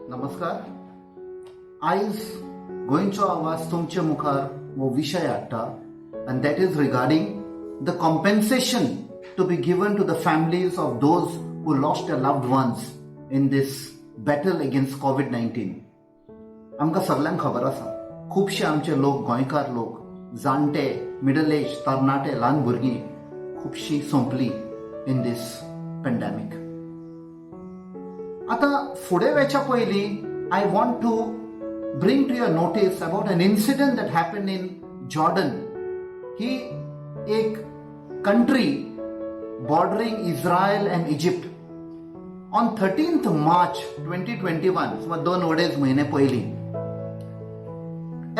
नमस्कार. आयज गोंयचो आवाज तुमचे मुखार वो विषय हाडटा and that is regarding the compensation to be given to the families of those who lost their loved ones in this battle against COVID-19. आमकां सगळ्यांक खबर आसा खुबशे आमचे लोक गोंयकार लोक जाणटे मिडल एज तरणाटे ल्हान भुरगीं खुबशीं सोंपलीं इन दीस पेंडेमिक. आता फुडें वचच्या पयलीं I want to bring to your notice about an incident that happened in Jordan. ही एक country bordering Israel and Egypt. On 13th March 2021, so 2 म्हयने पयलीं,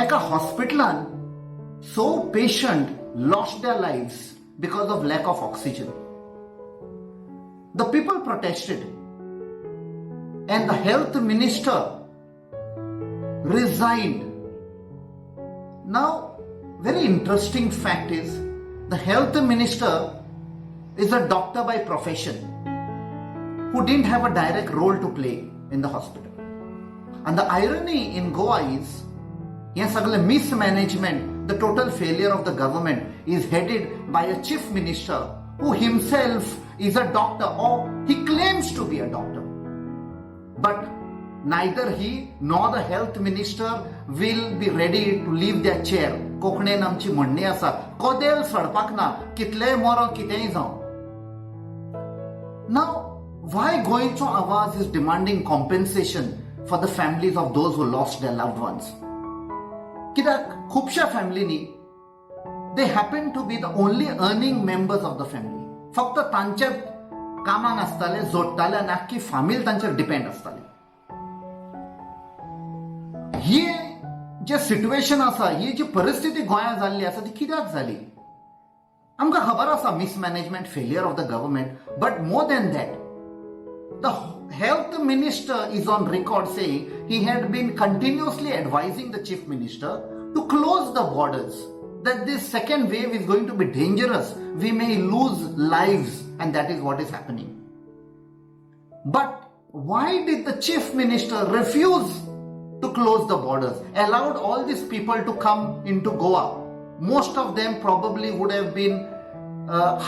एका हॉस्पिटलान so patient lost their lives because of lack of oxygen. The people protested and the health minister resigned. Now, very interesting fact is the health minister is a doctor by profession who didn't have a direct role to play in the hospital. And the irony in Goa is mismanagement, the total failure of the government is headed by a chief minister who himself is a doctor, or he claims to be a doctor. But neither he nor the health minister will be ready to leave their chair. कोंकणीन आमची म्हणणी आसा, कोदेल सडपाक ना, कितलेय मरो कितेंय जावं. Now, why गोंयचो आवाज is demanding compensation for the families of those who lost their loved ones? कित्याक खुबशा फॅमिलींनी they happen to be the only earning members of the family. फक्त तांचे कामाक आसताले, जोडटाले आनी आख्खी फामील तांचेर डिपेंड आसताली. ही जे सिच्युएशन आसा, ही जी परिस्थिती गोंयांत जाल्ली आसा ती कित्याक जाली? आमकां खबर आसा mismanagement, failure of the government, but more than that the health minister is on record saying he had been continuously advising the chief minister to close the borders, that this second wave is going to be dangerous, we may lose lives, and that is what is happening. But why did the chief minister refuse to close the borders, allowed all these people to come into Goa? Most of them probably would have been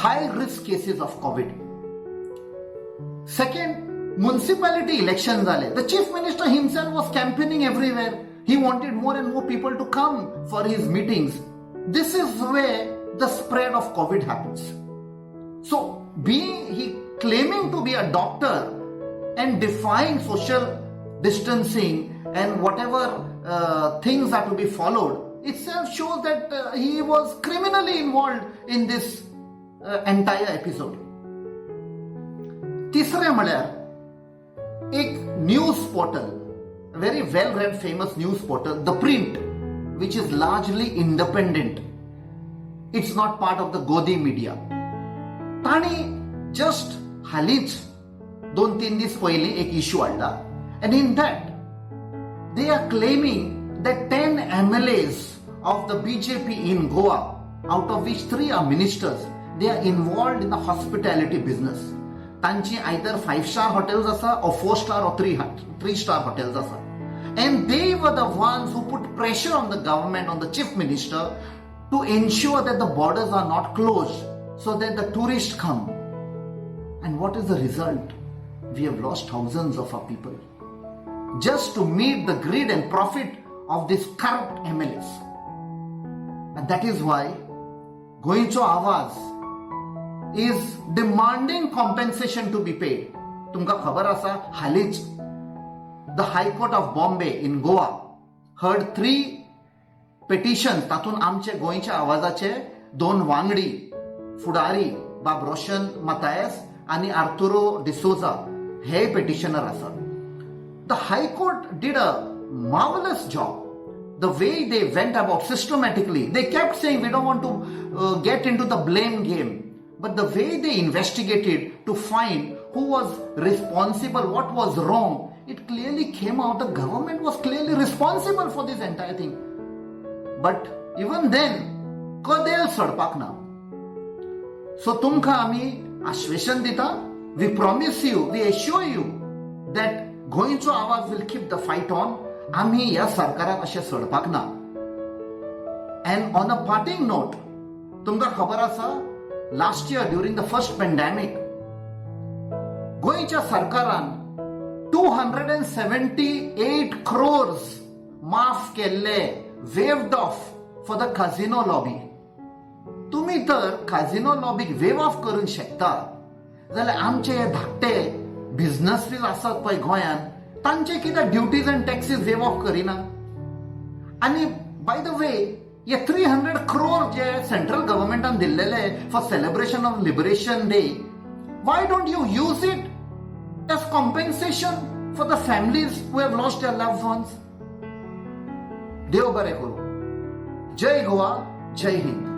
high risk cases of COVID. Second, municipality elections zale. The chief minister himself was campaigning everywhere. He wanted more and more people to come for his meetings. This is where the spread of COVID happens. So, he claiming to be a doctor and defying social distancing and whatever things are to be followed, itself shows that he was criminally involved in this entire episode. तिसरे म्हळ्यार एक news portal, very well read famous news portal, The Print, which is largely independent. It's not part of the Godi media. ताणी just हालींच 2-3 दीस पयलीं एक issue हाडला, and in that they are claiming that 10 MLAs of the BJP in Goa, out of which 3 are ministers, they are involved in the hospitality business. तांची either 5-star hotels asa or 4-star or 3-star hotels asa. And they were the ones who put pressure on the government, on the chief minister, to ensure that the borders are not closed so that the tourists come. And what is the result? We have lost thousands of our people just to meet the greed and profit of these corrupt MLAs. And that is why Goincho Awaz is demanding compensation to be paid. तुमकां खबर आसा हालींच the High Court of Bombay in Goa heard 3 petitions. तातूंत आमचे गोंयच्या आवाजाचे 2 वांगडी फुडारी बाब रोशन मतायस आनी आर्थुरो डिसोजा हे पेटिशनर आसात. The High Court did a marvelous job. The way they went about systematically, they kept saying we don't want to get into the blame game. But the way they investigated to find who was responsible, what was wrong, it clearly came out the government was clearly responsible for this entire thing. But even then, kodel sadpak na. So तुमकां आमी आश्वासन दिता, we promise you, we assure you that गोंयचो आवाज will keep the fight on. आम्ही ह्या सरकाराक अशें सोडपाक ना. And on a parting note, तुमकां खबर आसा last year during the first pandemic गोंयच्या सरकारान 278 crores माफ केल्ले, waived off for the casino lobby. तुम्ही तर काझिनो लॉबीक वेव ऑफ करूंक शकता जाल्यार आमचे हे धाकटे बिझनेसीस आसात पळय गोंयांत, तांचे कित्याक duties and taxes waive off करिना? आनी बाय द वे, हे 300 crore जे सेंट्रल गव्हर्नमेंटान दिल्लेले for celebration of liberation day, why don't you use it as compensation for the families who have lost their loved ones? देव बरें करूं. जय गोवा, जय हिंद.